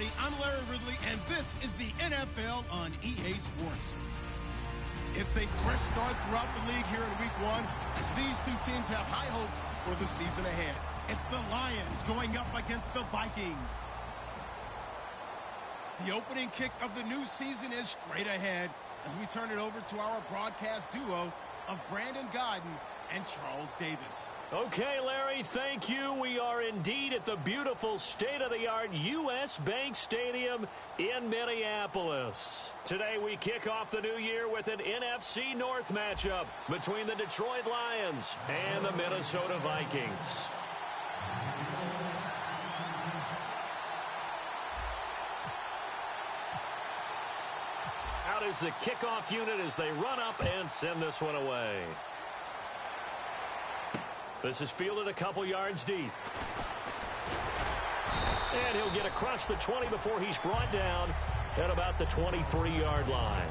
everybody. I'm Larry Ridley, and this is the NFL on EA Sports. It's a fresh start throughout the league here in Week 1 as these two teams have high hopes for the season ahead. It's the Lions going up against the Vikings. The opening kick of the new season is straight ahead as we turn it over to our broadcast duo of Brandon Godden and Charles Davis. Okay, Larry, thank you. We are indeed at the beautiful state-of-the-art U.S. Bank Stadium in Minneapolis. Today we kick off the new year with an NFC North matchup between the Detroit Lions and the Minnesota Vikings. Out is the kickoff unit as they run up and send this one away. This is fielded a couple yards deep. And he'll get across the 20 before he's brought down at about the 23-yard line.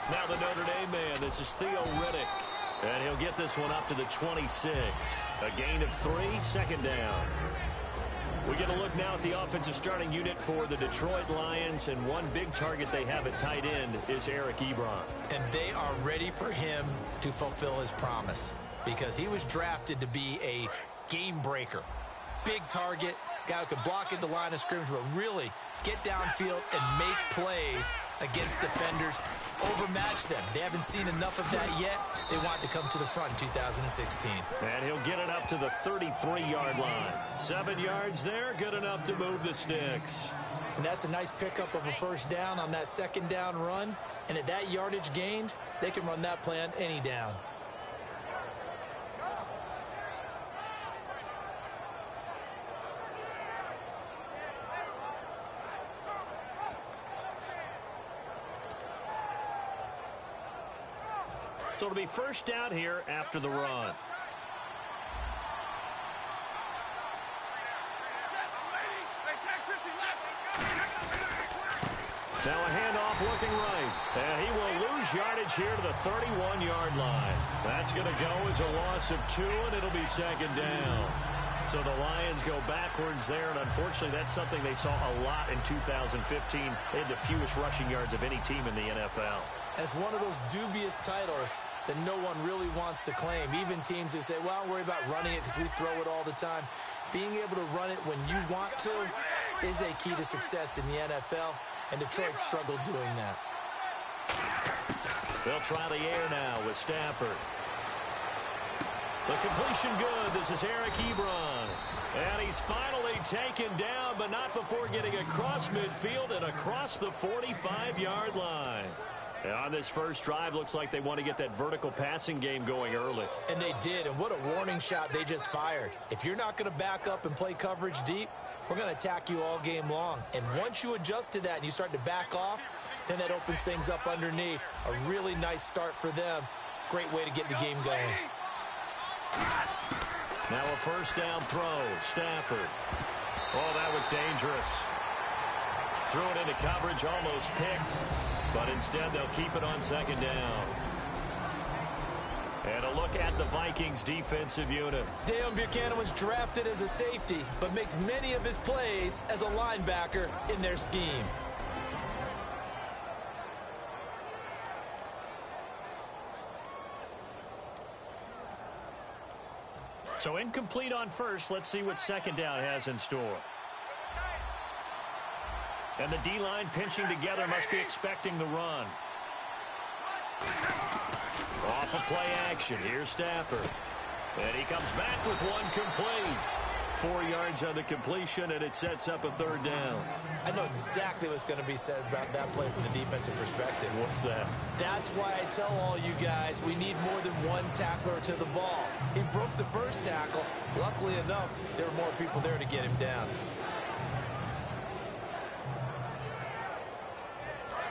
Now the Notre Dame man, this is Theo Riddick. And he'll get this one up to the 26. A gain of 3, second down. We get a look now at the offensive starting unit for the Detroit Lions, and one big target they have at tight end is Eric Ebron. And they are ready for him to fulfill his promise because he was drafted to be a game breaker. Big target, guy who could block at the line of scrimmage, but really get downfield and make plays against defenders, overmatch them. They haven't seen enough of that yet. They want to come to the front in 2016. And he'll get it up to the 33-yard line. 7 yards there, good enough to move the sticks. And that's a nice pickup of a first down on that second down run. And at that yardage gained, they can run that play on any down. So it'll be first down here after the run. Now a handoff looking right. And he will lose yardage here to the 31-yard line. That's going to go as a loss of 2, and it'll be second down. So the Lions go backwards there, and unfortunately that's something they saw a lot in 2015. They had the fewest rushing yards of any team in the NFL. It's one of those dubious titles that no one really wants to claim. Even teams who say, well, don't worry about running it because we throw it all the time. Being able to run it when you want to is a key to success in the NFL, and Detroit struggled doing that. They'll try the air now with Stafford. The completion good. This is Eric Ebron. And he's finally taken down, but not before getting across midfield and across the 45-yard line. And on this first drive, looks like they want to get that vertical passing game going early. And they did, and what a warning shot they just fired. If you're not going to back up and play coverage deep, we're going to attack you all game long. And once you adjust to that and you start to back off, then that opens things up underneath. A really nice start for them. Great way to get the game going. Now a first down throw. Stafford. Oh, that was dangerous. Threw it into coverage, almost picked. But instead, they'll keep it on second down. And a look at the Vikings defensive unit. Dale Buchanan was drafted as a safety, but makes many of his plays as a linebacker in their scheme. So incomplete on first. Let's see what second down has in store. And the D-line pinching together, must be expecting the run. Off of play action. Here's Stafford. And he comes back with one complete. 4 yards on the completion, and it sets up a 3rd down. I know exactly what's going to be said about that play from the defensive perspective. What's that? That's why I tell all you guys we need more than one tackler to the ball. He broke the first tackle. Luckily enough, there were more people there to get him down.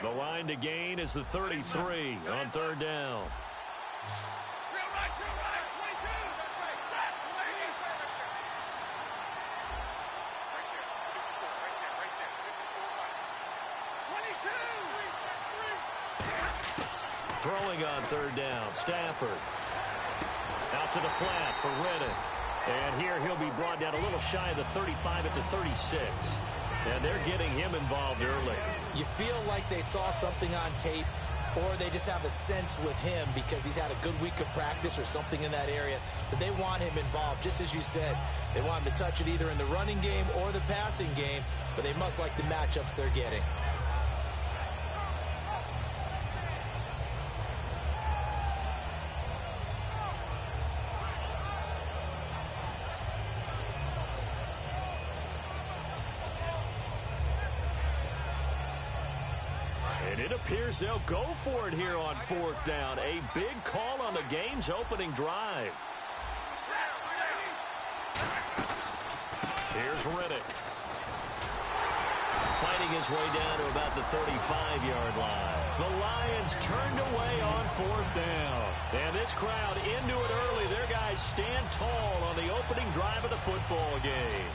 The line to gain is the 33 on 3rd down. Throwing on 3rd down, Stafford. Out to the flat for Reddick. And here he'll be brought down a little shy of the 35 at the 36. And they're getting him involved early. You feel like they saw something on tape, or they just have a sense with him because he's had a good week of practice or something in that area that they want him involved. Just as you said, they want him to touch it either in the running game or the passing game, but they must like the matchups they're getting. It appears they'll go for it here on 4th down. A big call on the game's opening drive. Here's Reddick. Fighting his way down to about the 35-yard line. The Lions turned away on 4th down. And this crowd into it early. Their guys stand tall on the opening drive of the football game.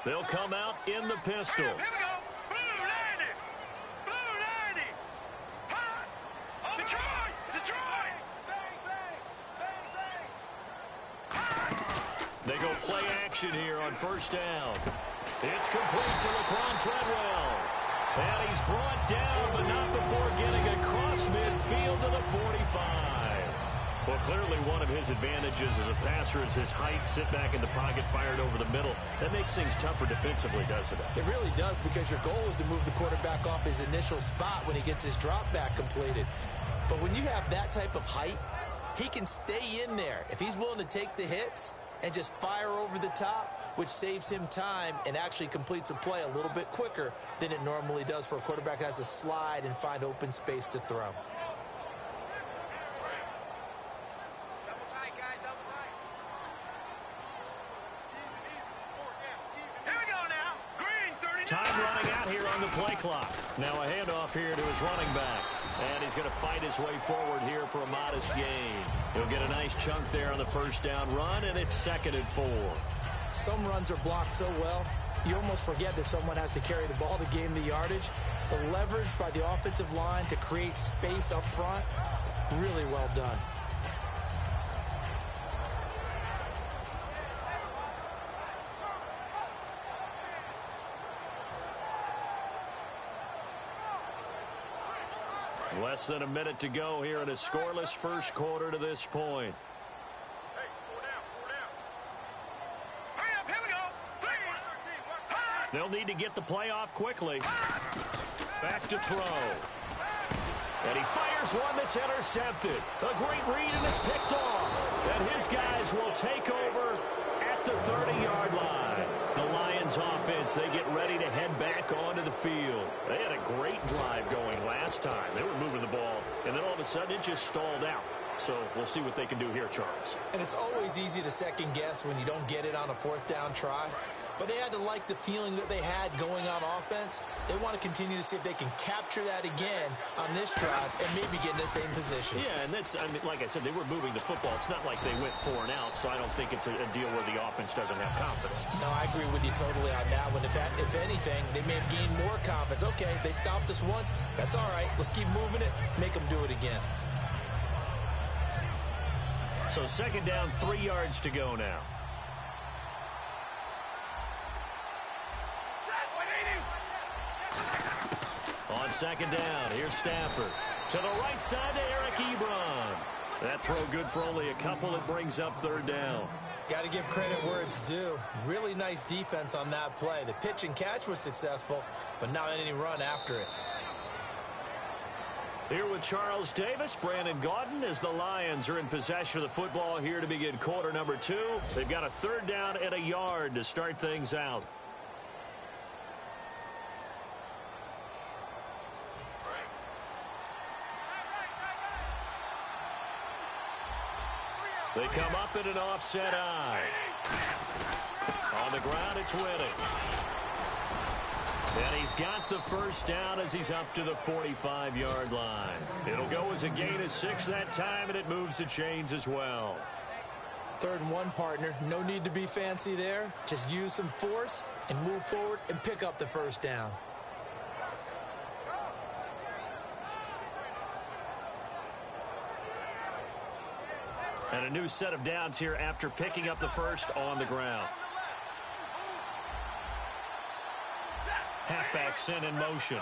They'll come out in the pistol. Here we go. Blue 90. Blue 90. Hot. Detroit. Detroit. Bang, bang. Bang, bang. They go play action here on 1st down. It's complete to Laquan Treadwell. And he's brought down, but not before getting across midfield to the 45. Well, clearly one of his advantages as a passer is his height. Sit back in the pocket, fired over the middle. That makes things tougher defensively, doesn't it? It really does, because your goal is to move the quarterback off his initial spot when he gets his drop back completed. But when you have that type of height, he can stay in there if he's willing to take the hits and just fire over the top, which saves him time and actually completes a play a little bit quicker than it normally does for a quarterback that has to slide and find open space to throw. Time running out here on the play clock. Now a handoff here to his running back. And he's going to fight his way forward here for a modest gain. He'll get a nice chunk there on the 1st down run, and it's 2nd and 4. Some runs are blocked so well, you almost forget that someone has to carry the ball to gain the yardage. The leverage by the offensive line to create space up front, really well done. Less than a minute to go here in a scoreless 1st quarter to this point. Hey, 4 down, 4 down. Hurry up, here we go. Please. They'll need to get the play off quickly. Back to throw. And he fires one that's intercepted. A great read, and it's picked off. And his guys will take over at the 30-yard line. The Lions offense, they get ready to head back onto the field. They had a great drive going last time. They were moving the ball, and then all of a sudden it just stalled out. So we'll see what they can do here, Charles. And it's always easy to second guess when you don't get it on a 4th down try. But they had to like the feeling that they had going on offense. They want to continue to see if they can capture that again on this drive and maybe get in the same position. Yeah, and that's, I mean, like I said, they were moving the football. It's not like they went 4 and out, so I don't think it's a deal where the offense doesn't have confidence. No, I agree with you totally on that one. If anything, they may have gained more confidence. Okay, they stopped us once. That's all right. Let's keep moving it. Make them do it again. So 2nd down, 3 yards to go now. second down. Here's Stafford. To the right side to Eric Ebron. That throw good for only a couple. It brings up third down. Got to give credit where it's due. Really nice defense on that play. The pitch and catch was successful, but not any run after it. Here with Charles Davis, Brandon Gaudin, as the Lions are in possession of the football here to begin quarter number 2. They've got a third down and a yard to start things out. They come up in an offset eye. On the ground, it's Whitting. And he's got the first down as he's up to the 45-yard line. It'll go as a gain of 6 that time, and it moves the chains as well. 3rd and 1, partner. No need to be fancy there. Just use some force and move forward and pick up the first down. And a new set of downs here after picking up the first on the ground. Halfback sent in motion.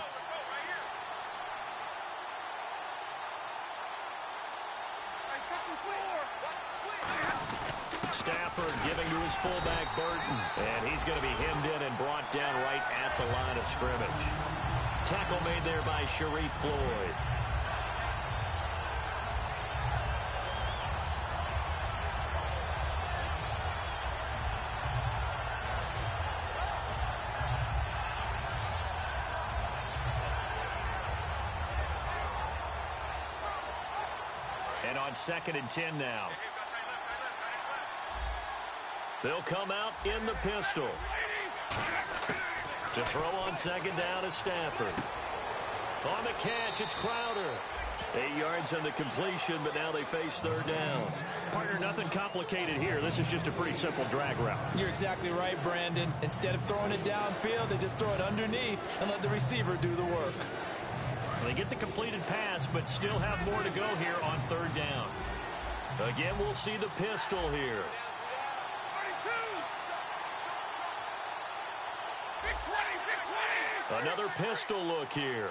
Stafford giving to his fullback Burton. And he's going to be hemmed in and brought down right at the line of scrimmage. Tackle made there by Sharif Floyd. And on 2nd and 10 now. They'll come out in the pistol. To throw on 2nd down is Stafford. On the catch, it's Crowder. 8 yards on the completion, but now they face 3rd down. Partner, nothing complicated here. This is just a pretty simple drag route. You're exactly right, Brandon. Instead of throwing it downfield, they just throw it underneath and let the receiver do the work. They get the completed pass, but still have more to go here on 3rd down. Again, we'll see the pistol here. Another pistol look here.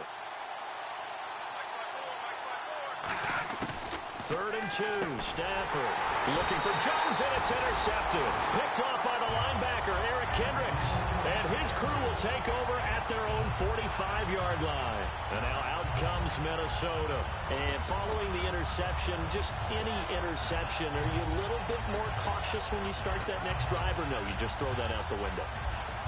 3rd and 2, Stafford looking for Jones, and it's intercepted. Picked off by the linebacker, Eric Kendricks. And his crew will take over at their own 45-yard line. And now out comes Minnesota. And following the interception, just any interception, are you a little bit more cautious when you start that next drive, or no, you just throw that out the window?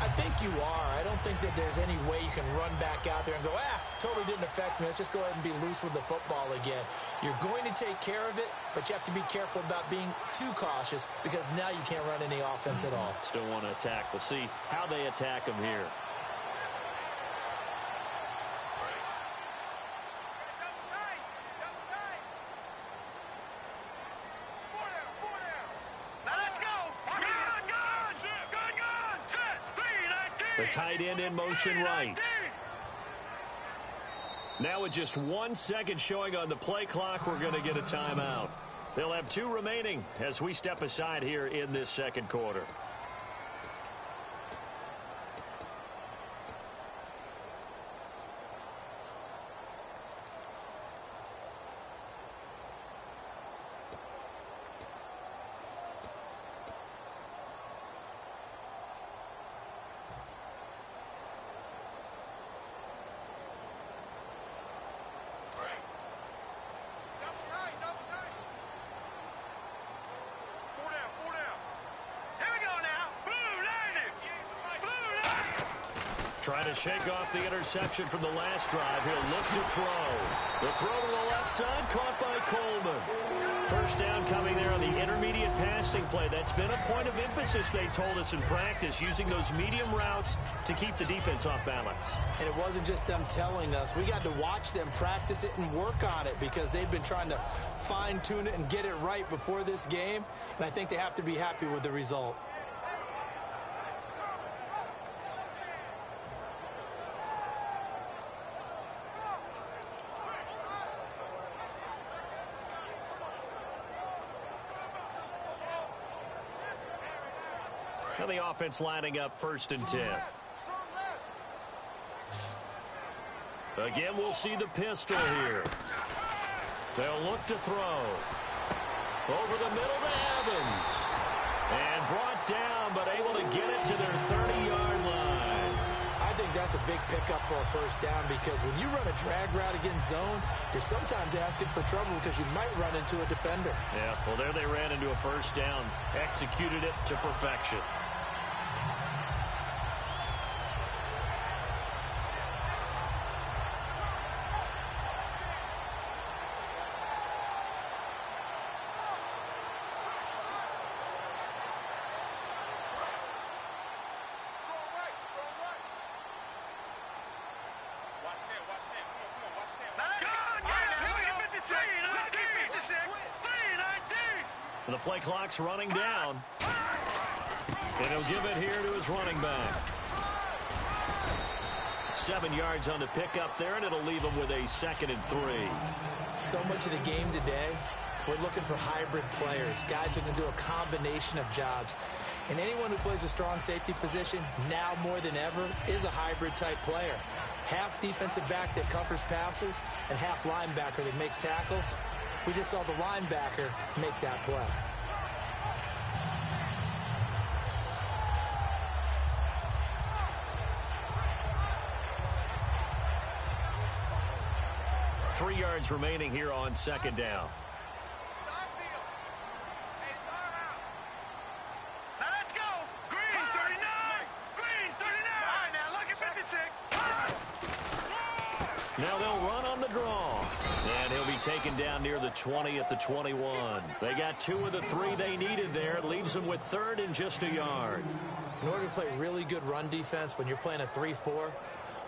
I think you are. I don't think that there's any way you can run back out there and go, totally didn't affect me. Let's just go ahead and be loose with the football again. You're going to take care of it, but you have to be careful about being too cautious because now you can't run any offense at all. Still want to attack. We'll see how they attack him here. The tight end in motion right. Now with just 1 second showing on the play clock, we're going to get a timeout. They'll have 2 remaining as we step aside here in this 2nd quarter. Trying to shake off the interception from the last drive. He'll look to throw. The throw to the left side, caught by Coleman. First down coming there on the intermediate passing play. That's been a point of emphasis, they told us in practice, using those medium routes to keep the defense off balance. And it wasn't just them telling us. We got to watch them practice it and work on it because they've been trying to fine-tune it and get it right before this game. And I think they have to be happy with the result. Now the offense lining up 1st and 10. Again, we'll see the pistol here. They'll look to throw. Over the middle to Evans. And brought down, but able to get it to their 30-yard line. I think that's a big pickup for a first down because when you run a drag route against zone, you're sometimes asking for trouble because you might run into a defender. Yeah, well, there they ran into a first down. Executed it to perfection. The play clock's running down. And he'll give it here to his running back. 7 yards on the pickup there, and it'll leave him with a 2nd and 3. So much of the game today, we're looking for hybrid players, guys who can do a combination of jobs. And anyone who plays a strong safety position, now more than ever, is a hybrid type player. Half defensive back that covers passes and half linebacker that makes tackles. We just saw the linebacker make that play. Three yards remaining here on 2nd down. Now they'll run on the draw. And he'll be taken down near the 20 at the 21. They got 2 of the 3 they needed there. It leaves them with 3rd and just a yard. In order to play really good run defense when you're playing a 3-4,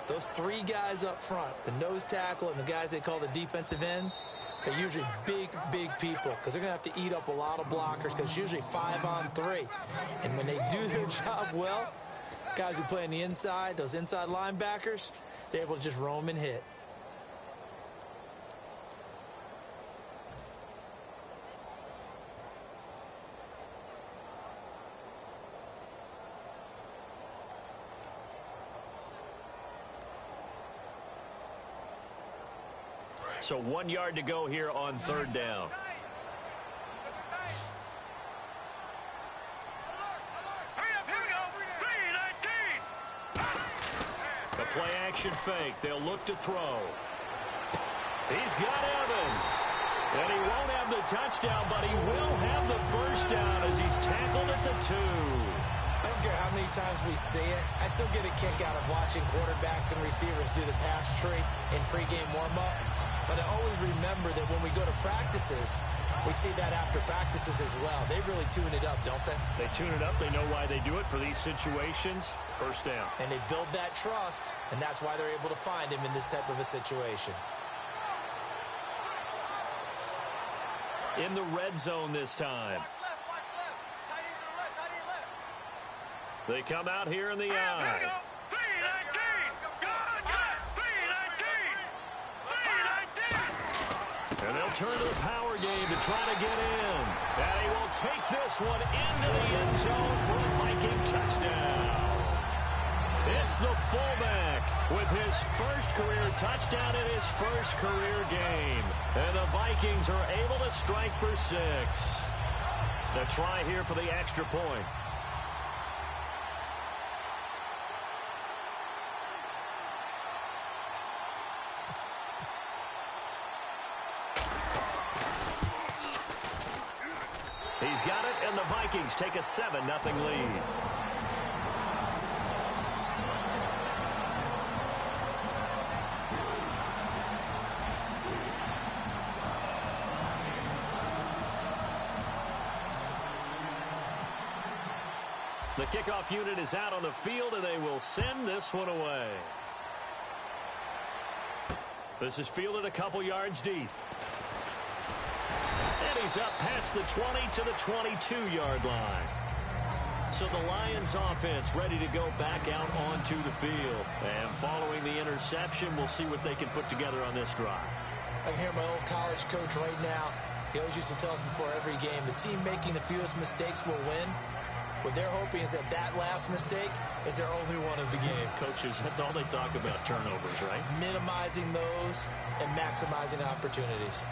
those 3 guys up front, the nose tackle and the guys they call the defensive ends, they're usually big, big people because they're going to have to eat up a lot of blockers because it's usually 5 on 3. And when they do their job well, guys who play on the inside, those inside linebackers, they're able to just roam and hit. So 1 yard to go here on 3rd down. The play action fake. They'll look to throw. He's got Evans. And he won't have the touchdown, but he will have the first down as he's tackled at the 2. I don't care how many times we see it. I still get a kick out of watching quarterbacks and receivers do the pass tree in pregame warm-up. But I always remember that when we go to practices, we see that after practices as well. They really tune it up, don't they? They tune it up. They know why they do it for these situations. First down. And they build that trust, and that's why they're able to find him in this type of a situation. In the red zone this time. They come out here in the eye. And they'll turn to the power game to try to get in. And he will take this one into the end zone for a Viking touchdown. It's the fullback with his first career touchdown in his first career game. And the Vikings are able to strike for 6. The try here for the extra point. He's got it, and the Vikings take a 7-0 lead. The kickoff unit is out on the field, and they will send this one away. This is fielded a couple yards deep. And he's up past the 20 to the 22-yard line. So the Lions offense ready to go back out onto the field. And following the interception, we'll see what they can put together on this drive. I can hear my old college coach right now. He always used to tell us before every game, the team making the fewest mistakes will win. What they're hoping is that that last mistake is their only one of the game. Coaches, that's all they talk about, turnovers, right? Minimizing those and maximizing opportunities.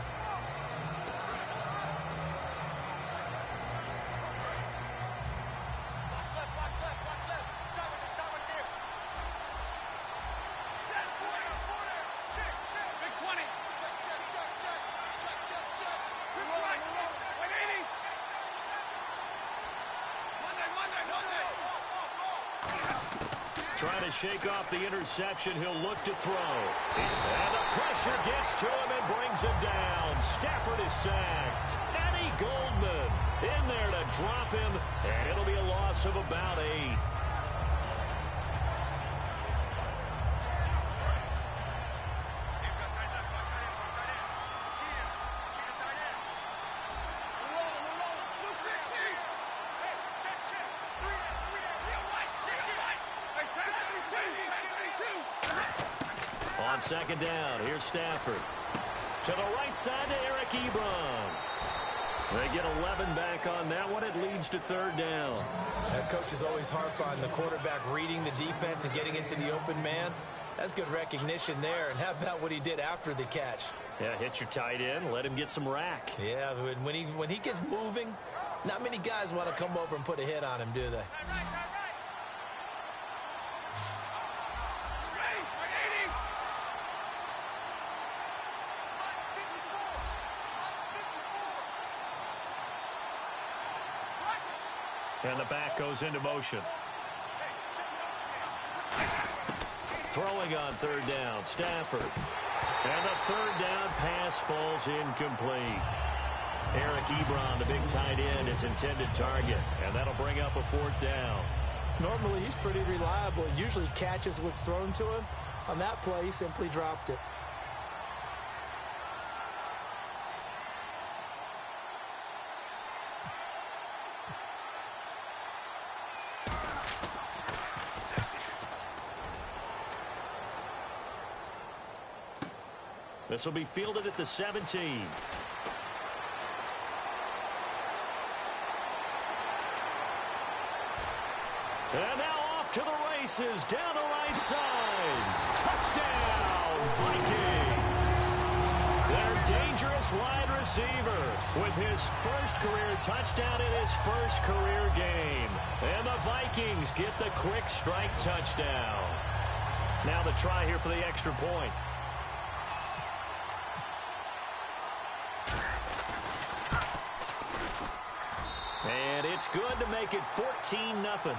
Trying to shake off the interception. He'll look to throw. And the pressure gets to him and brings him down. Stafford is sacked. Eddie Goldman in there to drop him, and it'll be a loss of about 8. On second down, here's Stafford. To the right side to Eric Ebron. They get 11 back on that one. It leads to third down. Coaches always harp on the quarterback reading the defense and getting into the open man. That's good recognition there. And how about what he did after the catch? Yeah, hit your tight end. Let him get some rack. Yeah, when he gets moving, not many guys want to come over and put a hit on him, do they? And the back goes into motion. Throwing on third down, Stafford. And the third down pass falls incomplete. Eric Ebron, the big tight end, is intended target. And that'll bring up a fourth down. Normally, he's pretty reliable. He usually catches what's thrown to him. On that play, he simply dropped it. This will be fielded at the 17. And now off to the races, down the right side. Touchdown, Vikings. Their dangerous wide receiver with his first career touchdown in his first career game. And the Vikings get the quick strike touchdown. Now the try here for the extra point. And it's good to make it 14-0.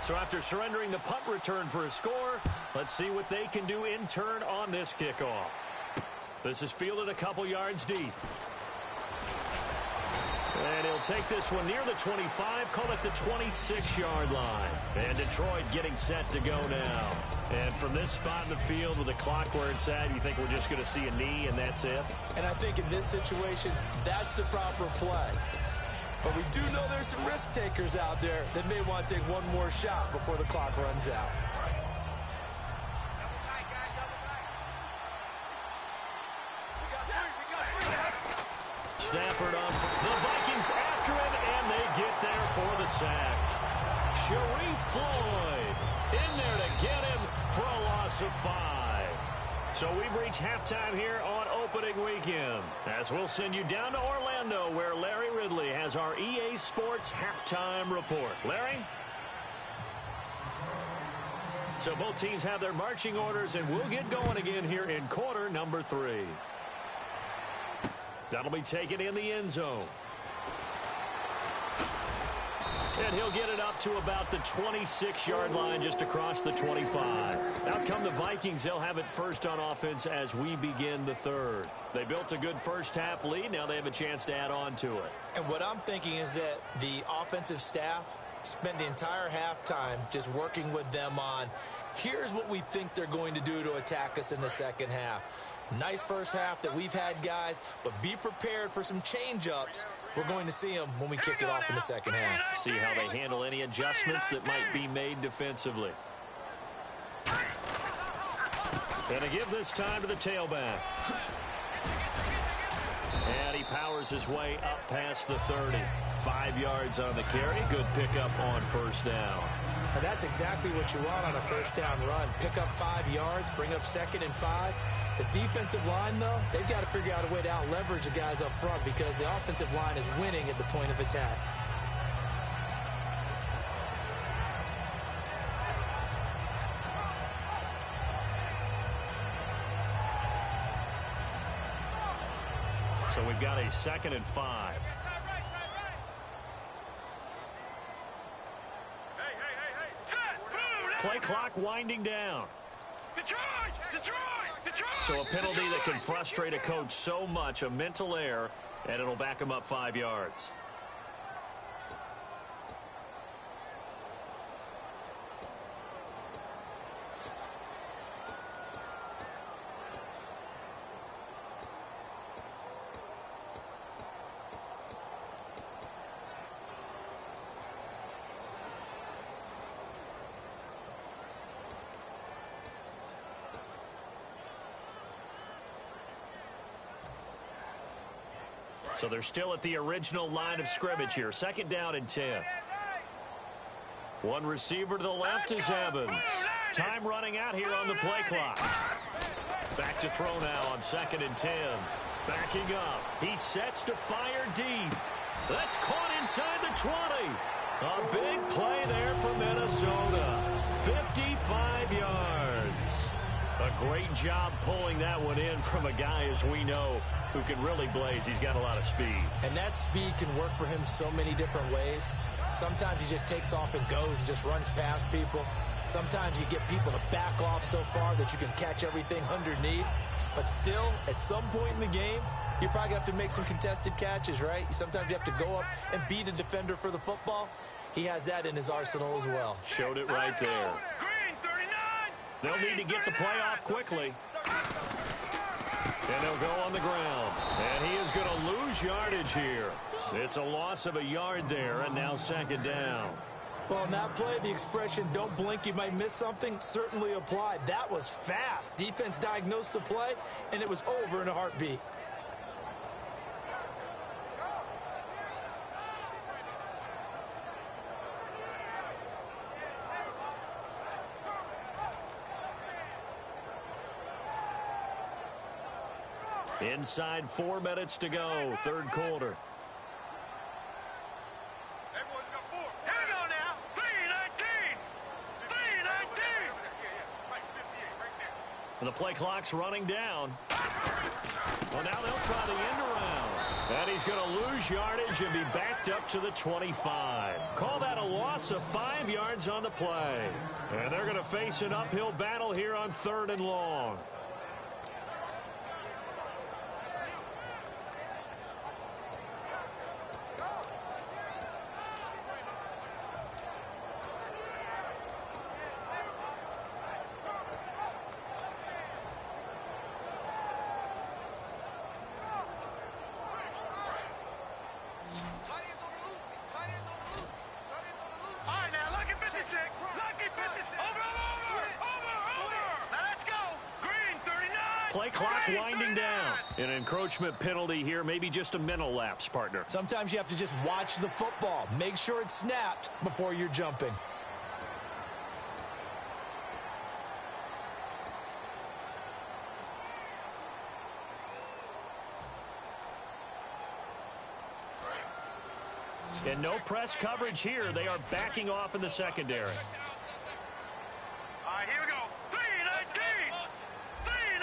So after surrendering the punt return for a score, let's see what they can do in turn on this kickoff. This is fielded a couple yards deep. And he'll take this one near the 25, call it the 26-yard line. And Detroit getting set to go now. And from this spot in the field with the clock where it's at, you think we're just going to see a knee and that's it? And I think in this situation, that's the proper play. But we do know there's some risk takers out there that may want to take one more shot before the clock runs out. Stafford on. The Vikings after him, and they get there for the sack. Sharif Floyd in there to get him for a loss of 5. So we've reached halftime here on opening weekend, as we'll send you down to Orlando, where Larry Ridley has our EA Sports halftime report. Larry? So both teams have their marching orders, and we'll get going again here in quarter number 3. That'll be taken in the end zone. And he'll get it up to about the 26-yard line, just across the 25. Out come the Vikings. They'll have it first on offense as we begin the third. They built a good first-half lead. Now they have a chance to add on to it. And what I'm thinking is that the offensive staff spent the entire halftime just working with them on, here's what we think they're going to do to attack us in the second half. Nice first half that we've had, guys, but be prepared for some change-ups. We're going to see them when we kick it off in the second half. See how they handle any adjustments that might be made defensively. And to give this time to the tailback. And he powers his way up past the 30. 5 yards on the carry. Good pickup on first down. And that's exactly what you want on a first down run. Pick up 5 yards, bring up 2nd and 5. The defensive line, though, they've got to figure out a way to out-leverage the guys up front because the offensive line is winning at the point of attack. So we've got a 2nd and 5. Play clock winding down. So a penalty that can frustrate a coach so much, a mental error, and it'll back him up 5 yards. So they're still at the original line of scrimmage here. 2nd down and 10. One receiver to the left is Evans. Time running out here on the play clock. Back to throw now on 2nd and 10. Backing up. He sets to fire deep. That's caught inside the 20. A big play there for Minnesota. 55 yards. A great job pulling that one in from a guy, as we know, who can really blaze. He's got a lot of speed. And that speed can work for him so many different ways. Sometimes he just takes off and goes and just runs past people. Sometimes you get people to back off so far that you can catch everything underneath. But still, at some point in the game, you're probably going to have to make some contested catches, right? Sometimes you have to go up and beat a defender for the football. He has that in his arsenal as well. Showed it right there. They'll need to get the play off quickly. And they'll go on the ground. And he is going to lose yardage here. It's a loss of a yard there, and now 2nd down. Well, in that play, the expression, don't blink, you might miss something, certainly applied. That was fast. Defense diagnosed the play, and it was over in a heartbeat. Inside 4 minutes to go, 3rd quarter. Here we go now. 3:19. 3:19. The play clock's running down. Well, now they'll try the end around. And he's going to lose yardage and be backed up to the 25. Call that a loss of 5 yards on the play. And they're going to face an uphill battle here on 3rd and long. Play clock winding down. An encroachment penalty here, maybe just a mental lapse, partner. Sometimes you have to just watch the football. Make sure it's snapped before you're jumping. And no press coverage here. They are backing off in the secondary. All right, here we go. 3:19. 3:19.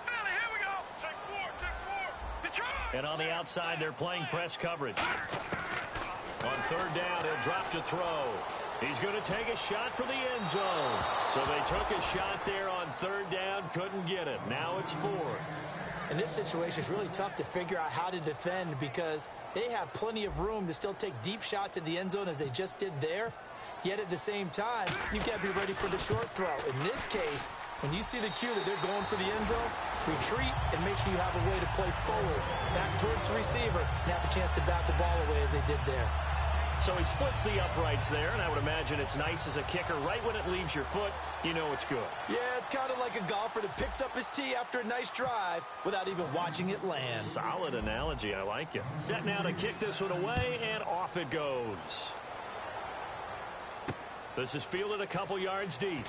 Philly, here we go. Check 4. Detroit. And on the outside, they're playing press coverage. On 3rd down, he'll drop to throw. He's going to take a shot for the end zone. So they took a shot there on 3rd down, couldn't get it. Now it's 4th. In this situation, it's really tough to figure out how to defend because they have plenty of room to still take deep shots at the end zone as they just did there. Yet at the same time, you've got to be ready for the short throw. In this case, when you see the cue that they're going for the end zone, retreat, and make sure you have a way to play forward, back towards the receiver, and have a chance to bat the ball away as they did there. So he splits the uprights there, and I would imagine it's nice as a kicker. Right when it leaves your foot, you know it's good. Yeah, it's kind of like a golfer that picks up his tee after a nice drive without even watching it land. Solid analogy. I like it. Set now to kick this one away, and off it goes. This is fielded a couple yards deep.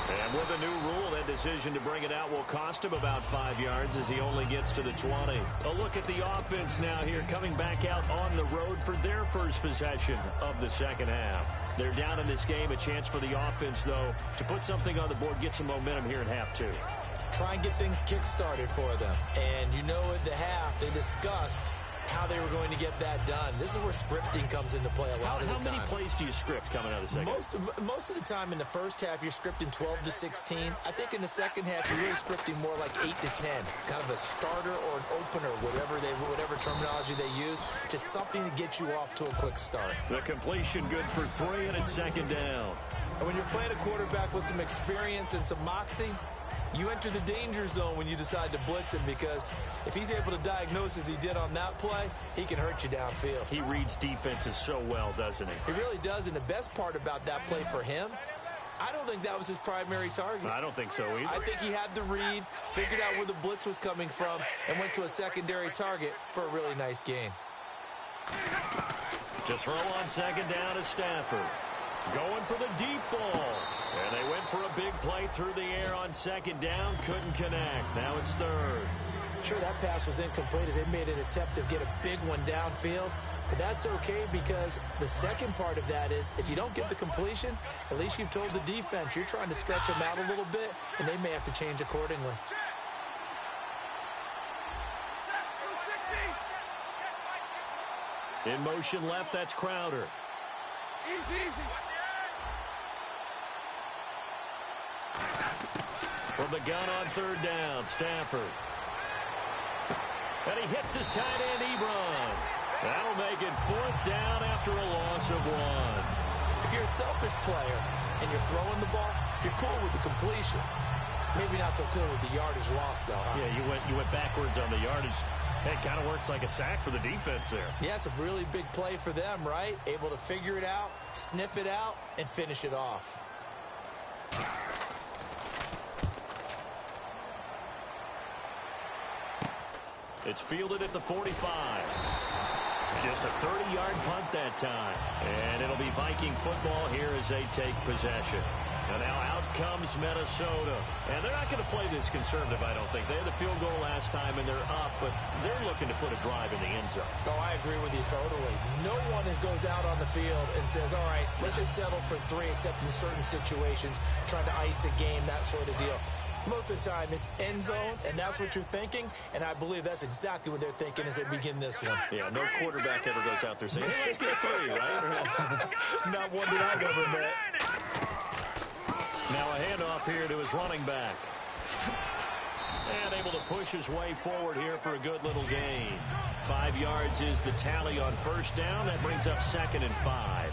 And with a new rule, that decision to bring it out will cost him about 5 yards as he only gets to the 20. A look at the offense now here, coming back out on the road for their first possession of the second half. They're down in this game. A chance for the offense, though, to put something on the board, get some momentum here in half two. Try and get things kick-started for them. And you know at the half, they discussed how they were going to get that done. This is where scripting comes into play a lot of the time. How many plays do you script coming out of the second? Most of the time in the first half, you're scripting 12 to 16. I think in the second half, you're really scripting more like 8 to 10. Kind of a starter or an opener, whatever terminology they use. Just something to get you off to a quick start. The completion good for 3, and it's second down. And when you're playing a quarterback with some experience and some moxie, you enter the danger zone when you decide to blitz him, because if he's able to diagnose as he did on that play, he can hurt you downfield. He reads defenses so well, doesn't he? He really does, and the best part about that play for him, I don't think that was his primary target. I don't think so either. I think he had the read, figured out where the blitz was coming from, and went to a secondary target for a really nice gain. To throw on second down is Stafford. Going for the deep ball. And they went for a big play through the air on second down. Couldn't connect. Now it's third. Sure, that pass was incomplete as they made an attempt to get a big one downfield. But that's okay, because the second part of that is if you don't get the completion, at least you've told the defense you're trying to stretch them out a little bit, and they may have to change accordingly. In motion left, that's Crowder. Easy. From the gun on third down, Stafford. And he hits his tight end, Ebron. That'll make it fourth down after a loss of 1. If you're a selfish player and you're throwing the ball, you're cool with the completion. Maybe not so cool with the yardage loss, though, huh? Yeah, you went backwards on the yardage. It kind of works like a sack for the defense there. Yeah, it's a really big play for them, right? Able to figure it out, sniff it out, and finish it off. It's fielded at the 45. Just a 30-yard punt that time. And it'll be Viking football here as they take possession. And now out comes Minnesota. And they're not going to play this conservative, I don't think. They had the field goal last time, and they're up, but they're looking to put a drive in the end zone. Oh, I agree with you totally. No one goes out on the field and says, all right, let's just settle for 3, except in certain situations, trying to ice a game, that sort of deal. Most of the time, it's end zone, and that's what you're thinking, and I believe that's exactly what they're thinking as they begin this one. Yeah, no quarterback ever goes out there saying, hey, let's get 3, right? Not one that I've ever met. Now a handoff here to his running back. And able to push his way forward here for a good little gain. 5 yards is the tally on first down. That brings up 2nd and 5.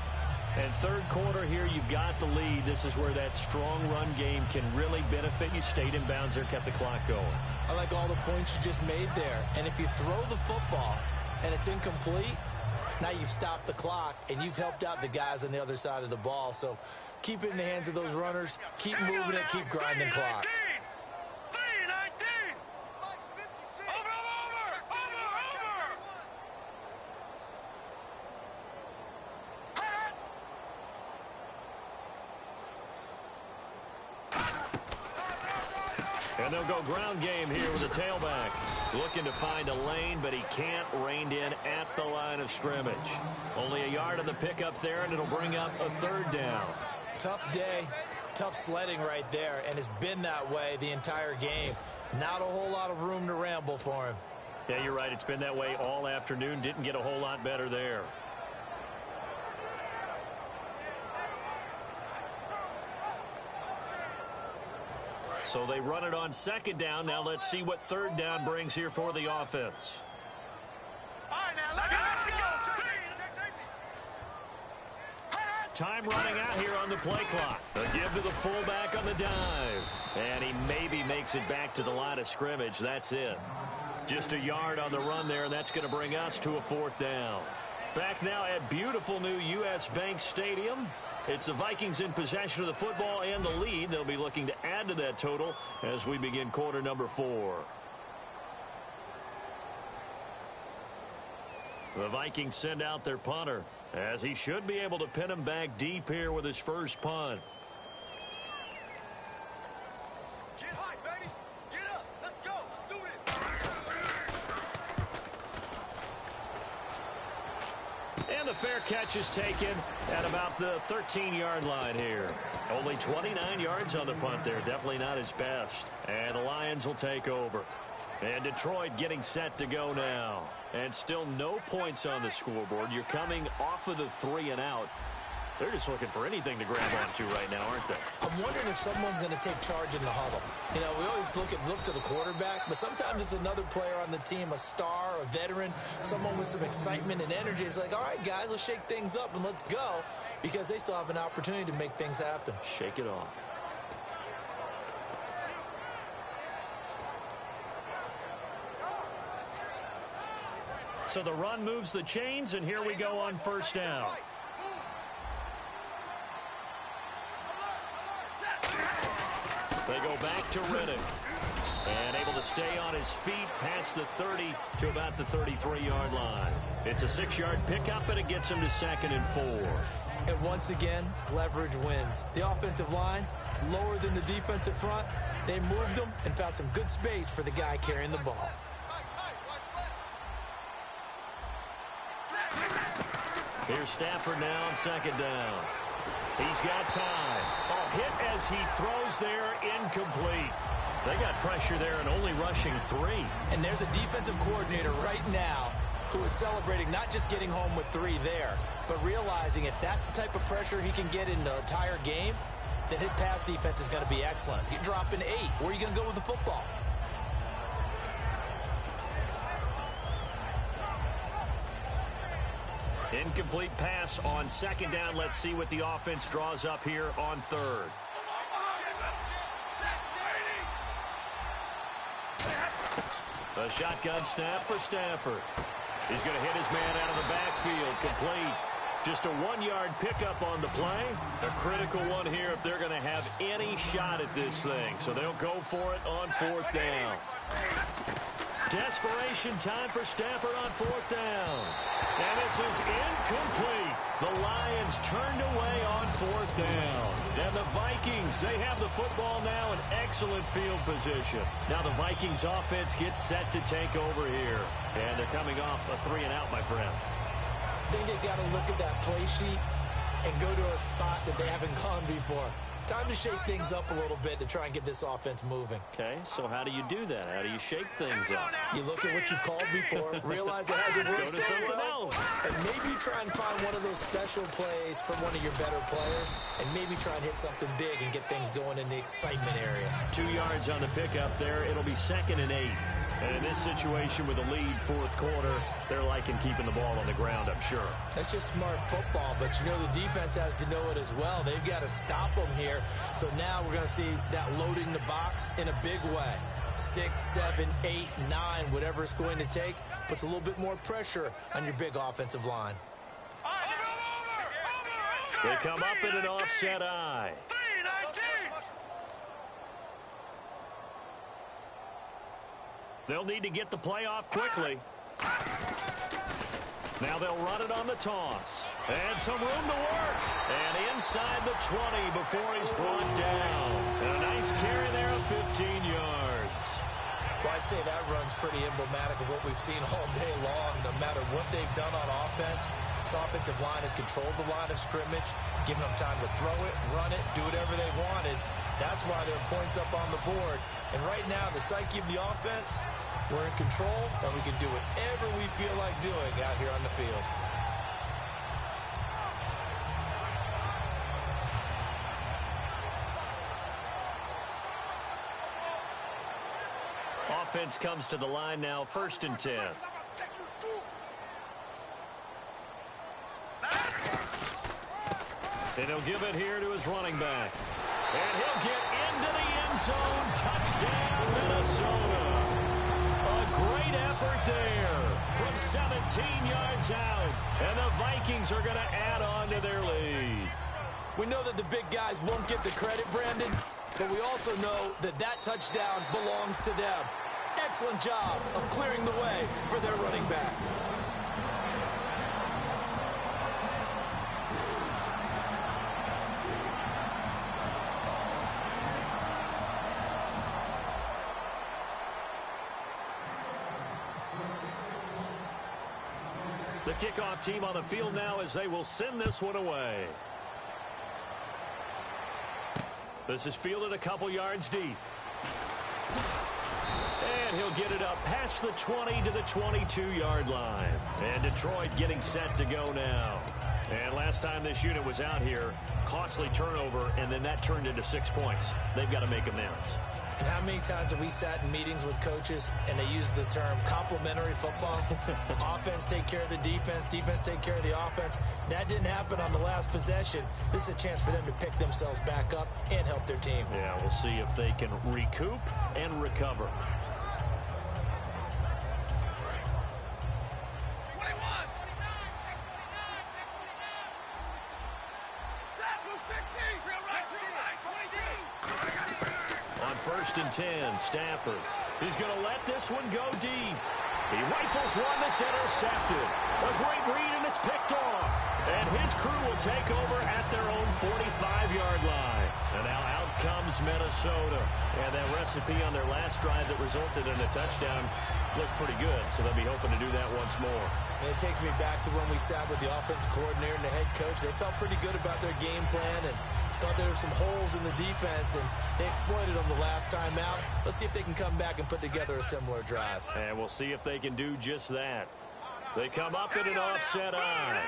And third quarter here, you've got the lead. This is where that strong run game can really benefit you. Stayed in bounds there, kept the clock going. I like all the points you just made there. And if you throw the football and it's incomplete, now you've stopped the clock and you've helped out the guys on the other side of the ball. So keep it in the hands of those runners. Keep moving it. Keep grinding clock. And they'll go ground game here with a tailback. Looking to find a lane, but he can't. Reined in at the line of scrimmage. Only a yard on the pickup there, and it'll bring up a third down. Tough day, tough sledding right there, and it's been that way the entire game. Not a whole lot of room to ramble for him. Yeah, you're right. It's been that way all afternoon. Didn't get a whole lot better there. So they run it on second down. Now let's see what third down brings here for the offense. All right, now let's go. Time running out here on the play clock. A give to the fullback on the dive. And he maybe makes it back to the line of scrimmage. That's it. Just a yard on the run there, and that's going to bring us to a 4th down. Back now at beautiful new U.S. Bank Stadium. It's the Vikings in possession of the football and the lead. They'll be looking to add to that total as we begin quarter number 4. The Vikings send out their punter, as he should be able to pin him back deep here with his first punt. Get high, baby. Get up. Let's go. Let's do this. And the fair catch is taken at about the 13-yard line here. Only 29 yards on the punt there. Definitely not his best. And the Lions will take over. And Detroit getting set to go now. And still no points on the scoreboard. You're coming off of the 3 and out. They're just looking for anything to grab onto right now, aren't they? I'm wondering if someone's going to take charge in the huddle. You know, we always look to the quarterback, but sometimes it's another player on the team, a star, a veteran, someone with some excitement and energy. It's like, all right, guys, let's shake things up and let's go, because they still have an opportunity to make things happen. Shake it off. So the run moves the chains, and here we go on 1st down. They go back to Riddick. And able to stay on his feet past the 30 to about the 33-yard line. It's a 6-yard pickup, and it gets him to 2nd and 4. And once again, leverage wins. The offensive line, lower than the defensive front. They moved them and found some good space for the guy carrying the ball. Here's Stafford now on 2nd down. He's got time. Oh, hit as he throws there, incomplete. They got pressure there and only rushing 3. And there's a defensive coordinator right now who is celebrating not just getting home with 3 there, but realizing if that's the type of pressure he can get in the entire game, then his pass defense is going to be excellent. You're dropping 8. Where are you going to go with the football? Incomplete pass on 2nd down. Let's see what the offense draws up here on 3rd. A shotgun snap for Stafford. He's going to hit his man out of the backfield. Complete. Just a 1-yard pickup on the play. A critical one here if they're going to have any shot at this thing. So they'll go for it on 4th down. Desperation time for Stafford on 4th down. And this is incomplete. The Lions turned away on 4th down. And the Vikings, they have the football now in excellent field position. Now the Vikings offense gets set to take over here. And they're coming off a 3 and out, my friend. I think they've got to look at that play sheet and go to a spot that they haven't gone before. Time to shake things up a little bit to try and get this offense moving. Okay, so how do you do that? How do you shake things up? You look at what you've called before, realize it hasn't worked so well, and maybe try and find one of those special plays from one of your better players, and maybe try and hit something big and get things going in the excitement area. 2 yards on the pickup there. It'll be 2nd and 8. And in this situation with a lead 4th quarter, they're liking keeping the ball on the ground, I'm sure. That's just smart football, but you know the defense has to know it as well. They've got to stop them here. So now we're going to see that loading the box in a big way. 6, 7, 8, 9, whatever it's going to take, puts a little bit more pressure on your big offensive line. They come up in an offset eye. They'll need to get the play off quickly. Now they'll run it on the toss. And some room to work. And inside the 20 before he's brought down. And a nice carry there of 15 yards. Well, I'd say that run's pretty emblematic of what we've seen all day long. No matter what they've done on offense, this offensive line has controlled the line of scrimmage, given them time to throw it, run it, do whatever they wanted. That's why there are points up on the board. And right now, the psyche of the offense, we're in control, and we can do whatever we feel like doing out here on the field. Offense comes to the line now, 1st and 10. And he'll give it here to his running back. And he'll get into the end zone. Touchdown, Minnesota. A great effort there from 17 yards out. And the Vikings are going to add on to their lead. We know that the big guys won't get the credit, Brandon, but we also know that that touchdown belongs to them. Excellent job of clearing the way for their running back. The kickoff team on the field now as they will send this one away. This is fielded a couple yards deep. And he'll get it up past the 20 to the 22-yard line. And Detroit getting set to go now. And last time this unit was out here, costly turnover, and then that turned into 6 points. They've got to make amends. And how many times have we sat in meetings with coaches and they use the term complementary football? Offense take care of the defense, defense take care of the offense. That didn't happen on the last possession. This is a chance for them to pick themselves back up and help their team. Yeah, we'll see if they can recoup and recover. First and 10, Stafford. He's going to let this one go deep. He rifles one that's intercepted. A great read, and it's picked off. And his crew will take over at their own 45-yard line. And now out comes Minnesota. And that recipe on their last drive that resulted in a touchdown looked pretty good, so they'll be hoping to do that once more. And it takes me back to when we sat with the offensive coordinator and the head coach. They felt pretty good about their game plan and thought there were some holes in the defense, and they exploited them the last time out. Let's see if they can come back and put together a similar drive. And we'll see if they can do just that. They come up in an offset eye.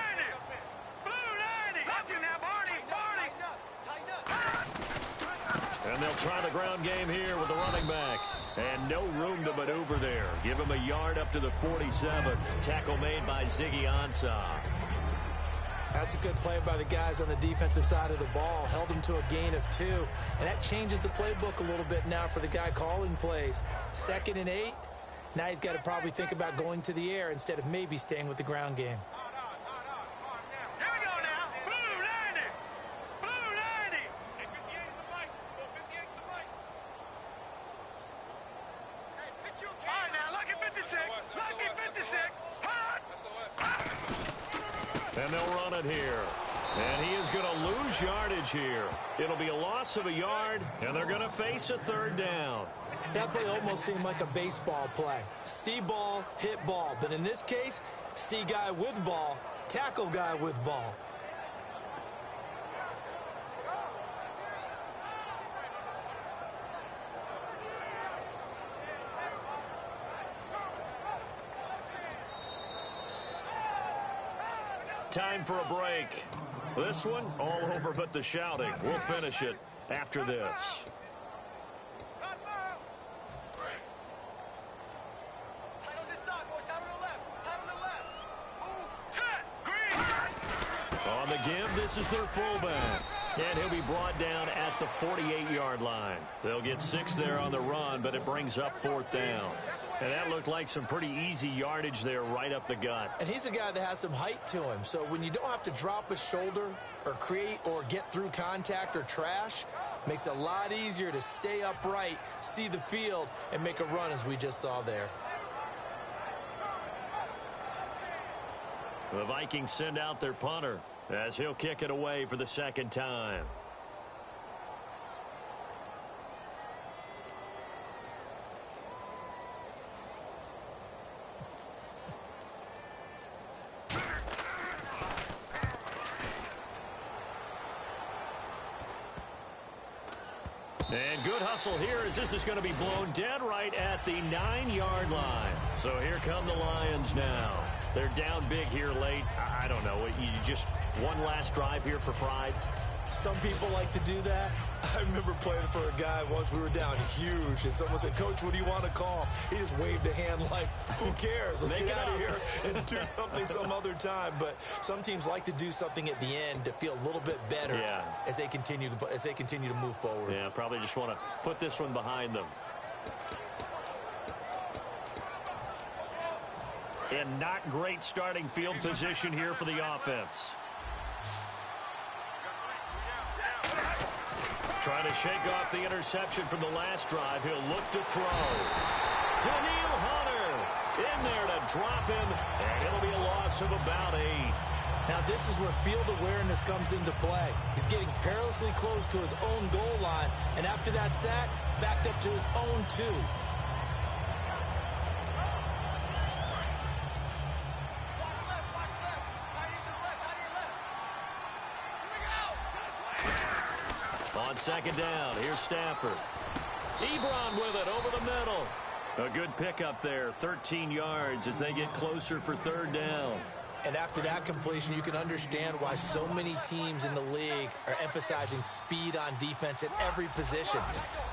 And they'll try the ground game here with the running back. And no room to maneuver there. Give him a yard up to the 47. Tackle made by Ziggy Ansah. That's a good play by the guys on the defensive side of the ball. Held them to a gain of 2. And that changes the playbook a little bit now for the guy calling plays. 2nd and 8. Now he's got to probably think about going to the air instead of maybe staying with the ground game. And they'll run it here. And he is going to lose yardage here. It'll be a loss of a yard, and they're going to face a 3rd down. That play almost seemed like a baseball play. See ball, hit ball. But in this case, see guy with ball, tackle guy with ball. Time for a break. This one, all over but the shouting. We'll finish it after this. On the give, this is their fullback. And he'll be brought down at the 48-yard line. They'll get 6 there on the run, but it brings up 4th down. And that looked like some pretty easy yardage there right up the gut. And he's a guy that has some height to him. So when you don't have to drop a shoulder or create or get through contact or trash, makes it a lot easier to stay upright, see the field, and make a run as we just saw there. The Vikings send out their punter as he'll kick it away for the 2nd time. And good hustle here as this is going to be blown dead right at the 9-yard line. So here come the Lions now. They're down big here late. I don't know. You just one last drive here for pride? Some people like to do that. I remember playing for a guy once. We were down huge, and someone said, "Coach, what do you want to call?" He just waved a hand like, who cares? Let's get out of here and do something some other time. But some teams like to do something at the end to feel a little bit better as they continue to move forward. Yeah, probably just want to put this one behind them. And not great starting field position here for the offense. Trying to shake off the interception from the last drive. He'll look to throw. Daniil Hunter in there to drop him, and it'll be a loss of about 8. Now, this is where field awareness comes into play. He's getting perilously close to his own goal line, and after that sack, backed up to his own 2. On second down, here's Stafford. Ebron with it over the middle. A good pickup there, 13 yards as they get closer for third down. And after that completion, you can understand why so many teams in the league are emphasizing speed on defense at every position.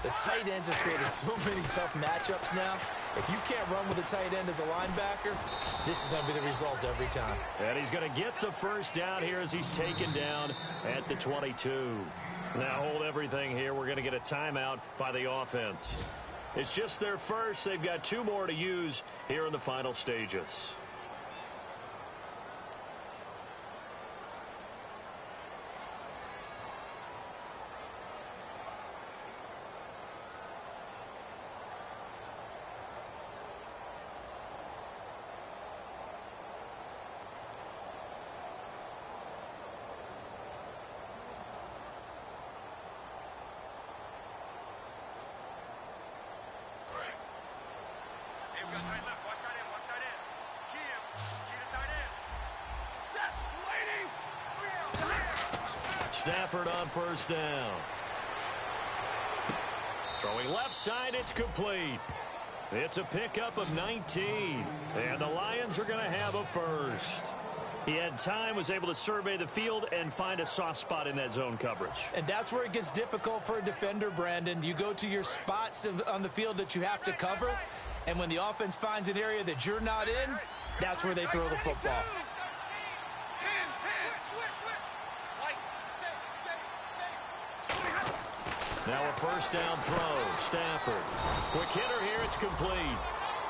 The tight ends have created so many tough matchups now. If you can't run with a tight end as a linebacker, this is going to be the result every time. And he's going to get the first down here as he's taken down at the 22. Now hold everything here. We're going to get a timeout by the offense. It's just their first. They've got 2 more to use here in the final stages. Stafford on first down. Throwing left side, it's complete. It's a pickup of 19. And the Lions are going to have a first. He had time, was able to survey the field and find a soft spot in that zone coverage. And that's where it gets difficult for a defender, Brandon. You go to your spots on the field that you have to cover, and when the offense finds an area that you're not in, that's where they throw the football. Now a first down throw. Stafford. Quick hitter here. It's complete.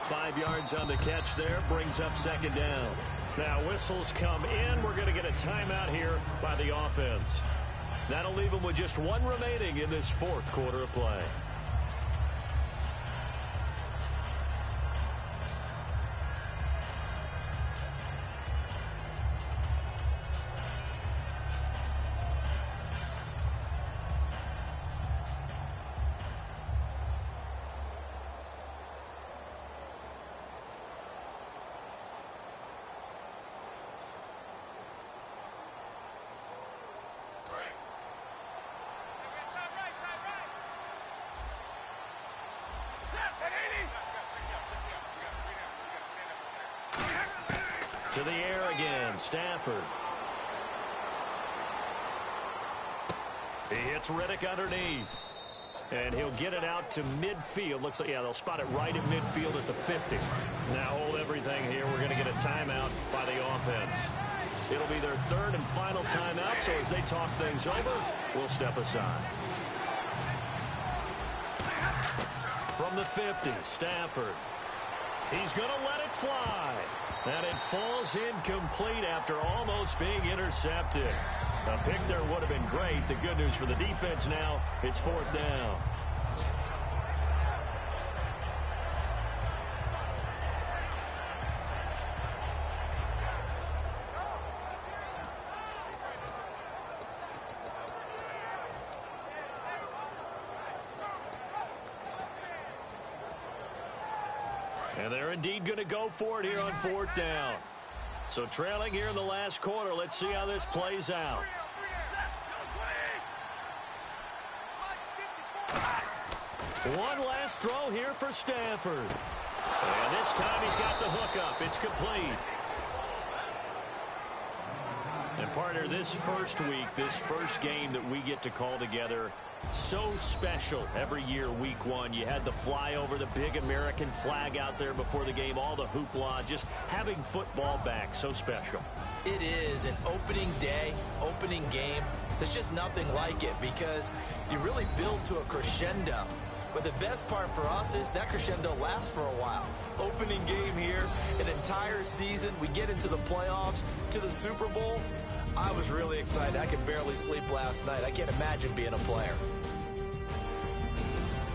5 yards on the catch there. Brings up second down. Now whistles come in. We're going to get a timeout here by the offense. That'll leave them with just 1 remaining in this 4th quarter of play. To the air again, Stafford. He hits Riddick underneath. And he'll get it out to midfield. Looks like, yeah, they'll spot it right at midfield at the 50. Now hold everything here. We're going to get a timeout by the offense. It'll be their 3rd and final timeout, so as they talk things over, we'll step aside. From the 50, Stafford. He's going to let it fly. And it falls incomplete after almost being intercepted. A pick there would have been great. The good news for the defense now, it's 4th down. And they're indeed going to go for it here on 4th down. So trailing here in the last quarter. Let's see how this plays out. One last throw here for Stafford. And this time he's got the hook up. It's complete. And partner, this first week, this first game that we get to call together, so special every year, week one. You had the flyover, the big American flag out there before the game, all the hoopla, just having football back, so special. It is an opening day, opening game. There's just nothing like it because you really build to a crescendo. But the best part for us is that crescendo lasts for a while. Opening game here, an entire season. We get into the playoffs, to the Super Bowl. I was really excited. I could barely sleep last night. I can't imagine being a player.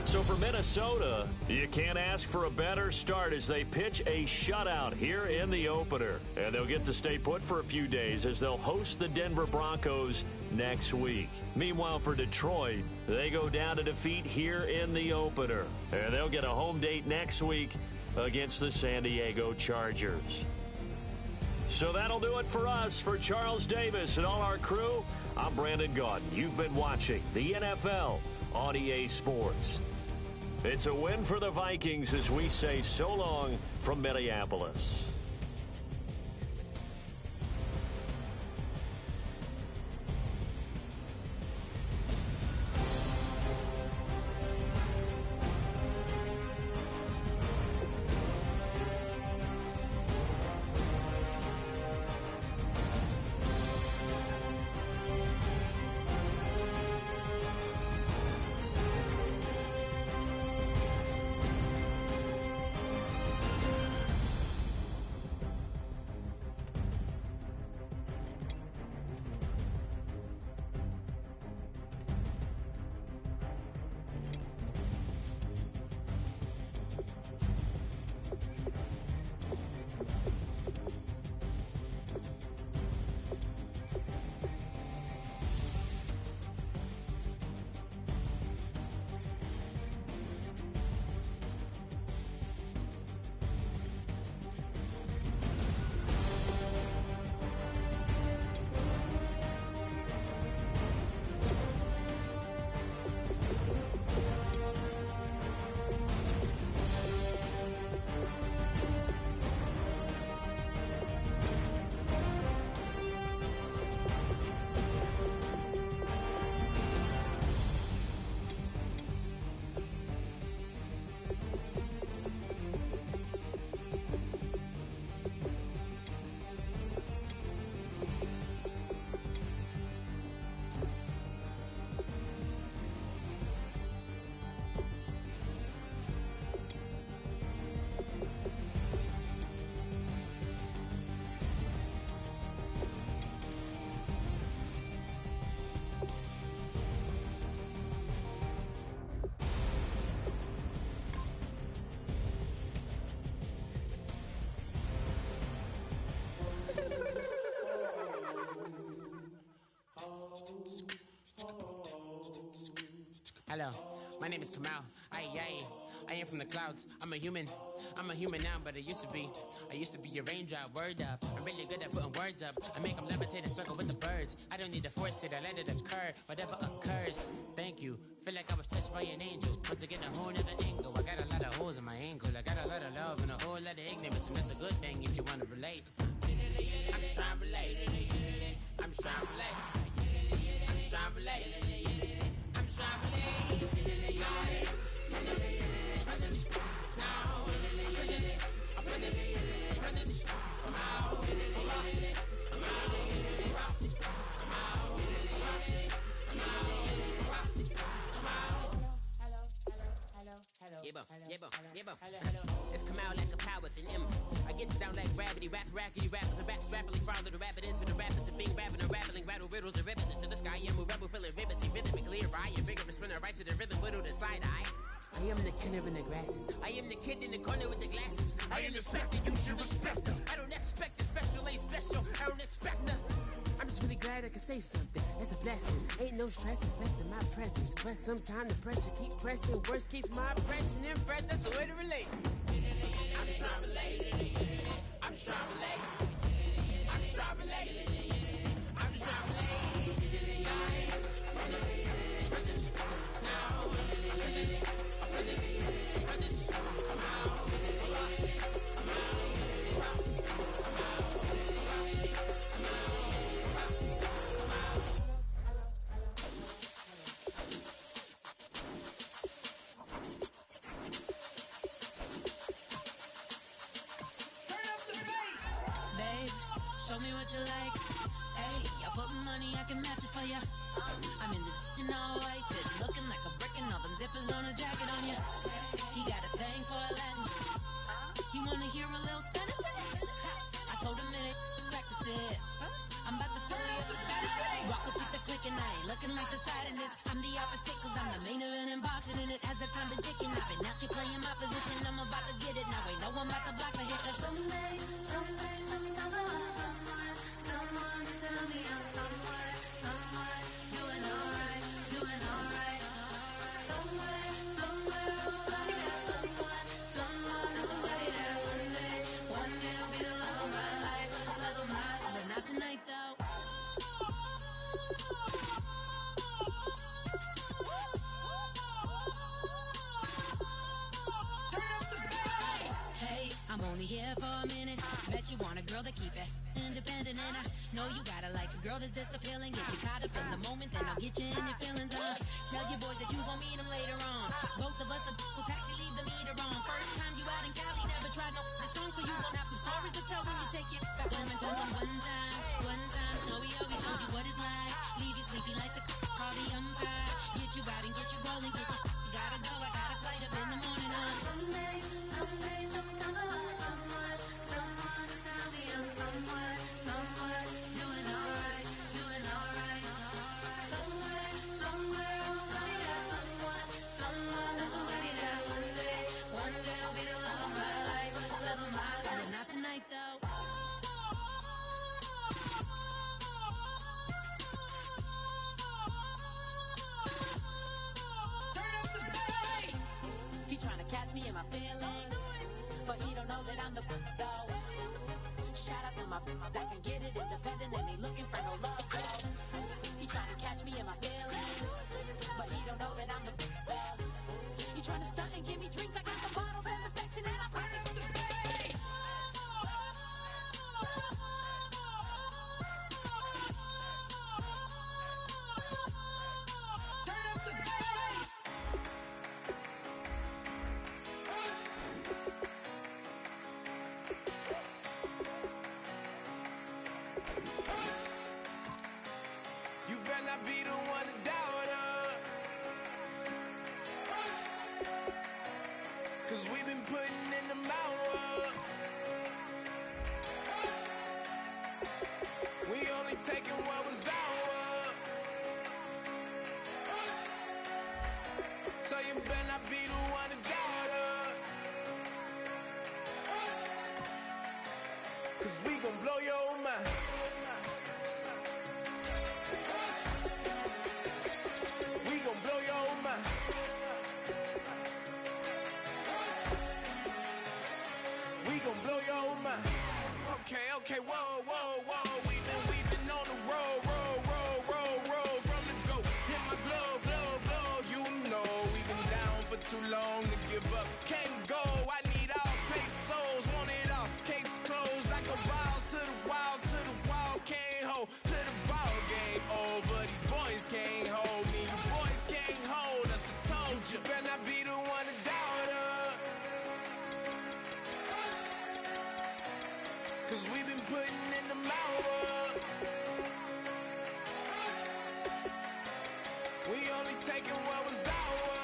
So for Minnesota, you can't ask for a better start as they pitch a shutout here in the opener. And they'll get to stay put for a few days as they'll host the Denver Broncos next week. Meanwhile, for Detroit, they go down to defeat here in the opener. And they'll get a home date next week against the San Diego Chargers. So that'll do it for us. For Charles Davis and all our crew, I'm Brandon Gaudin. You've been watching the NFL on EA Sports. It's a win for the Vikings as we say so long from Minneapolis. Hello, my name is Kamal. I am from the clouds. I'm a human now, but I used to be a raindrop. Word up, I'm really good at putting words up. I make them levitate and circle with the birds. I don't need to force it, I let it occur. Whatever occurs, thank you. Feel like I was touched by an angel. Once again, a whole nother angle. I got a lot of holes in my ankle. I got a lot of love and a whole lot of ignorance, and that's a good thing if you want to relate. I'm just trying to relate. I'm just trying to relate. I'm just trying to relate. I'm just trying to relate. It's come out like a power with an M. I get down like gravity, rackety rappers and raps rapidly follow the rapid into the rapids of being rapping and rattling, rattle riddles and rivets into the sky. I'm a rebel, feeling rhythmically right and vigorous, spinning right to the rhythm, widow to side eye. I am the killer in the grasses. I am the kid in the corner with the glasses. I am the specter, you should respect them. I don't expect the special, ain't special. I don't expect nothing. I'm just really glad I could say something. That's a blessing. Ain't no stress affecting my presence. But sometimes the pressure keep pressing. Worst keeps my impression impressed. That's the way to relate. I'm just trying to relate. I'm just trying to relate. I'm just trying to relate. I'm just trying to relate. show me what you like. Hey, I put money, I can match it for ya. I'm in this all white fit, looking like a brick and all them zippers on a jacket on ya. He got a thing for Latin. He wanna hear a little Spanish. I told him it ain't practice it. I'm about to fill you up with Spanish. Walk up with the click and I ain't looking like the side in this. I'm the opposite cause I'm the main event and boxing in it. As the time been ticking, I've been out here playing my position. I'm about to get it now. Ain't no one about to block the hit. Cause someday, something come along. Someone tell me I'm someone doing alright, doing alright. Somewhere, I got someone, somebody that one day will be the love of my life, but not tonight though. Hey, I'm only here for a minute. Bet you want a girl to keep it independent, and I know you gotta like a girl that's this appealing. Get you caught up in the moment, then I'll get you in your feelings. Tell your boys that you gon' meet them later on. Both of us are so taxi, leave the meter on. First time you out in Cali, never tried no this strong, so you gon' have some stories to tell when you take it back home and tell them one time, Snowy always showed you what it's like. Leave you sleepy like the call the umpire. Get you out and get you rolling, get you gotta go. I got a flight up in the morning on someday, something come along. Someone tell me I'm someone doing alright, doing alright. Somewhere I'll find out somebody that one day will be the love of my life, but not tonight though. He tryna catch me in my feelings, but he don't know that I'm the though. Shout out to my that can get it independent and ain't looking for no love though. He tryna catch me in my feelings, but he don't know that I'm the though. He tryna stunt and give me drinks. I got the bottles in the section and I promise to pay. You better not be the one to doubt us, 'cause we've been putting in the hours. We only taking what was ours, so you better not be the one to doubt us, 'cause we gon' blow your mind. Blow your mind. We gon' blow your mind. Okay, whoa. We've been on the road from the go. Hit my blow. You know we've been down for too long to give up. Can't go. I need all pesos, want it all. Case closed like a wild to the wild. Can't hold to the ball game over. These boys can't hold me. You boys can't hold us. I told you. Better not be the one to doubt us, 'cause we've been putting in the hours. We only taking what was ours.